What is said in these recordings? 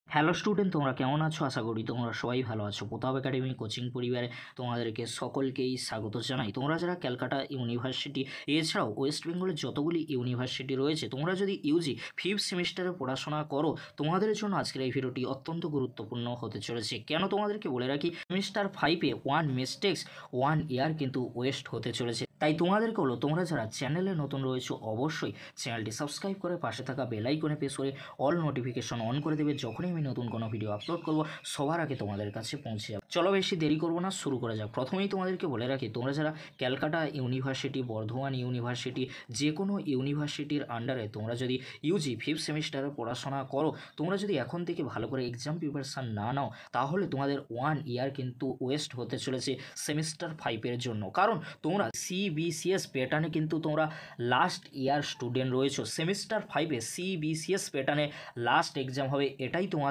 Hello student, তোমরা কেমন আছো? আশা করি তোমরা সবাই ভালো আছো। প্রতাপ একাডেমি কোচিং পরিবারে তোমাদেরকে সকলকেই স্বাগত জানাই। তোমরা যারা ক্যালকাটা ইউনিভার্সিটি এছাড়াও ওয়েস্ট বেঙ্গলের যতগুলি ইউনিভার্সিটি রয়েছে, তোমরা যদি ইউজি ফিফথ সেমিস্টারে পড়াশোনা করো, তোমাদের জন্য আজকের এই ভিডিওটি অত্যন্ত গুরুত্বপূর্ণ হতে চলেছে। কেন তোমাদেরকে বলে রাখি, সেমিস্টার 5-এ 1 মিস্টেক্স 1 ইয়ার কিন্তু ওয়েস্ট হতে চলেছে। তাই তোমাদেরকে হলো, তোমরা যারা চ্যানেলে নতুন রয়েছো অবশ্যই চ্যানেলটি সাবস্ক্রাইব করে পাশে থাকা বেল আইকনে প্রেস করে অল নোটিফিকেশন অন করে দেবে। যখনই আমি নতুন কোনো ভিডিও আপলোড করব সবার আগে তোমাদের কাছে পৌঁছে যাবে। চলো বেশি দেরি করবো না, শুরু করা যাক। প্রথমেই তোমাদেরকে বলে রাখি, তোমরা যারা ক্যালকাটা ইউনিভার্সিটি, বর্ধমান ইউনিভার্সিটি, যে কোনো ইউনিভার্সিটির আন্ডারে তোমরা যদি ইউজি ফিফথ সেমিস্টারে পড়াশোনা করো, তোমরা যদি এখন থেকে ভালো করে এক্সাম প্রিপারেশান না নাও, তাহলে তোমাদের 1 ইয়ার কিন্তু ওয়েস্ট হতে চলেছে সেমিস্টার 5-এর জন্য। কারণ তোমরা সিবিসিএস প্যাটার্নে কিন্তু তোমরা লাস্ট ইয়ার স্টুডেন্ট রয়েছো। সেমিস্টার 5-এ সিবিসিএস প্যাটার্নে লাস্ট এক্সাম হবে, এটাই তোমাদের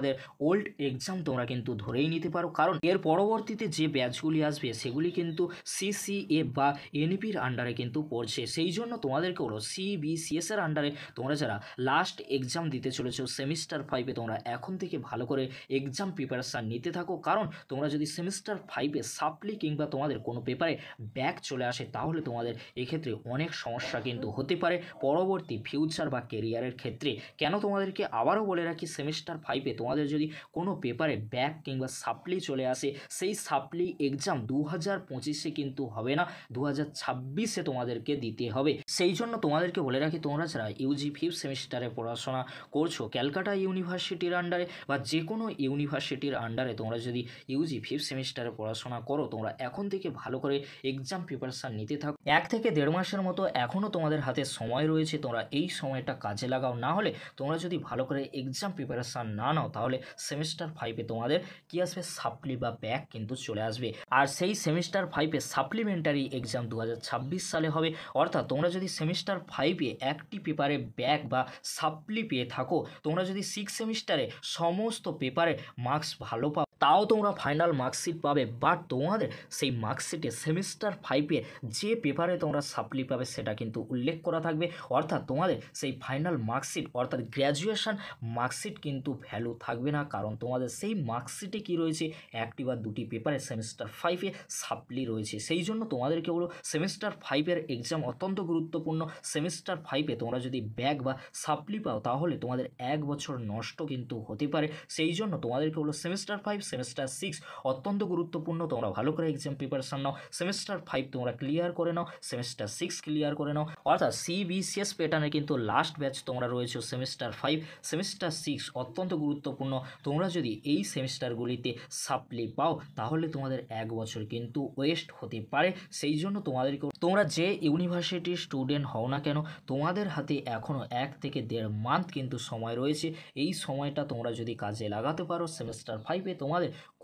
ওল্ড এক্সাম তোমরা কিন্তু ধরেই নিতে পারো। কারণ এর পরবর্তীতে যে ব্যাচগুলি আসবে সেগুলি কিন্তু সিসিএ বা এনপির আন্ডারে কিন্তু পড়ছে। সেই জন্য তোমাদেরকে হলো সিবিসিএস এর আন্ডারে তোমরা যারা লাস্ট এক্সাম দিতে চলেছো সেমিস্টার 5-এ, তোমরা এখন থেকে ভালো করে এক্সাম প্রিপারেশান নিতে থাকো। কারণ তোমরা যদি সেমিস্টার 5-এ সাপ্লি কিংবা তোমাদের কোনো পেপারে ব্যাক চলে আসে, তাহলে তোমাদের এক্ষেত্রে অনেক সমস্যা কিন্তু হতে পারে পরবর্তী ফিউচার বা কেরিয়ারের ক্ষেত্রে। কেন তোমাদেরকে আবারও বলে রাখি, সেমিস্টার 5-এ তোমাদের যদি কোনো পেপারে ব্যাক কিংবা সাপ্লি চলে আসে, সেই সাপ্লি এক্সাম 2025-এ কিন্তু হবে না, 2026-এ তোমাদেরকে দিতে হবে। সেই জন্য তোমাদেরকে বলে রাখি, তোমরা যারা ইউজি ফিফথ সেমিস্টারে পড়াশোনা করছো ক্যালকাটা ইউনিভার্সিটির আন্ডারে বা যে কোনো ইউনিভার্সিটির আন্ডারে, তোমরা যদি ইউজি ফিফথ সেমিস্টারে পড়াশোনা করো, তোমরা এখন থেকে ভালো করে এক্সাম প্রিপারেশান নিতে থাকো। 1 থেকে 1.5 মাসের মতো এখনও তোমাদের হাতে সময় রয়েছে, তোমরা এই সময়টা কাজে লাগাও। না হলে তোমরা যদি ভালো করে এক্সাম প্রিপারেশান না নাও, তাহলে সেমিস্টার 5-এ তোমাদের কী আসবে, সাপ্লি বা ব্যাক কিন্তু চলে আসবে। আর সেই সেমিস্টার 5-এ সাপ্লিমেন্টারি এক্সাম 2026 সালে হবে। অর্থাৎ তোমরা যদি সেমিস্টার 5-এ একটি পেপারে ব্যাক বা সাপ্লি পেয়ে থাকো, তোমরা যদি 6 সেমিস্টারে সমস্ত পেপারে মার্কস ভালো পাও, তাও তোমরা ফাইনাল মার্কশিট পাবে। বাট তোমাদের সেই মার্কশিটে সেমিস্টার 5-এ যে পেপারে তোমরা সাপ্লি পাবে সেটা কিন্তু উল্লেখ করা থাকবে। অর্থাৎ তোমাদের সেই ফাইনাল মার্কশিট অর্থাৎ গ্র্যাজুয়েশন মার্কশিট কিন্তু ভ্যালু থাকবে না। কারণ তোমাদের সেই মার্কশিটে কী রয়েছে, একটি বা দুটি পেপারে সেমিস্টার 5-এ সাপ্লি রয়েছে। সেই জন্য তোমাদেরকে বলো, সেমিস্টার 5-এর এক্সাম অত্যন্ত গুরুত্বপূর্ণ। সেমিস্টার 5-এ তোমরা যদি ব্যাক বা সাপ্লি পাও, তাহলে তোমাদের 1 বছর নষ্ট কিন্তু হতে পারে। সেই জন্য তোমাদেরকে বলো, সেমিস্টার 5 সেমিস্টার 6 অত্যন্ত গুরুত্বপূর্ণ। তোমরা ভালো করে এক্সাম প্রিপারেশান নাও, সেমিস্টার 5 তোমরা ক্লিয়ার করে নাও, সেমিস্টার 6 ক্লিয়ার করে নাও। অর্থাৎ সিবিসিএস প্যাটার্নে কিন্তু লাস্ট ব্যাচ তোমরা রয়েছে সেমিস্টার 5 সেমিস্টার 6 অত্যন্ত গুরুত্বপূর্ণ। তোমরা যদি এই সেমিস্টারগুলিতে সাপ্লি পাও, তাহলে তোমাদের 1 বছর কিন্তু ওয়েস্ট হতে পারে। সেই জন্য তোমাদেরকে, তোমরা যে ইউনিভার্সিটির স্টুডেন্ট হও না কেন, তোমাদের হাতে এখনও 1 থেকে 1.5 মান্থ কিন্তু সময় রয়েছে। এই সময়টা তোমরা যদি কাজে লাগাতে পারো, সেমিস্টার 5-এ তোমাদের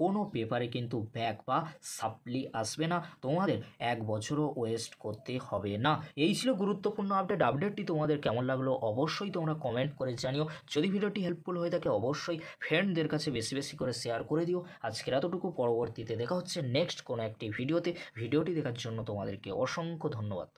কোনো পেপারে কিন্তু ব্যাক বা সাপ্লি আসবে না, তোমাদের 1 বছরও ওয়েস্ট করতে হবে না। এই ছিল গুরুত্বপূর্ণ আপডেটটি তোমাদের কেমন লাগলো অবশ্যই তোমরা কমেন্ট করে জানিও। যদি ভিডিওটি হেল্পফুল হয়ে থাকে অবশ্যই ফ্রেন্ডদের কাছে বেশি বেশি করে শেয়ার করে দিও। আজকের এতটুকু, পরবর্তীতে দেখা হচ্ছে নেক্সট কোনো একটি ভিডিওতে। ভিডিওটি দেখার জন্য তোমাদেরকে অসংখ্য ধন্যবাদ।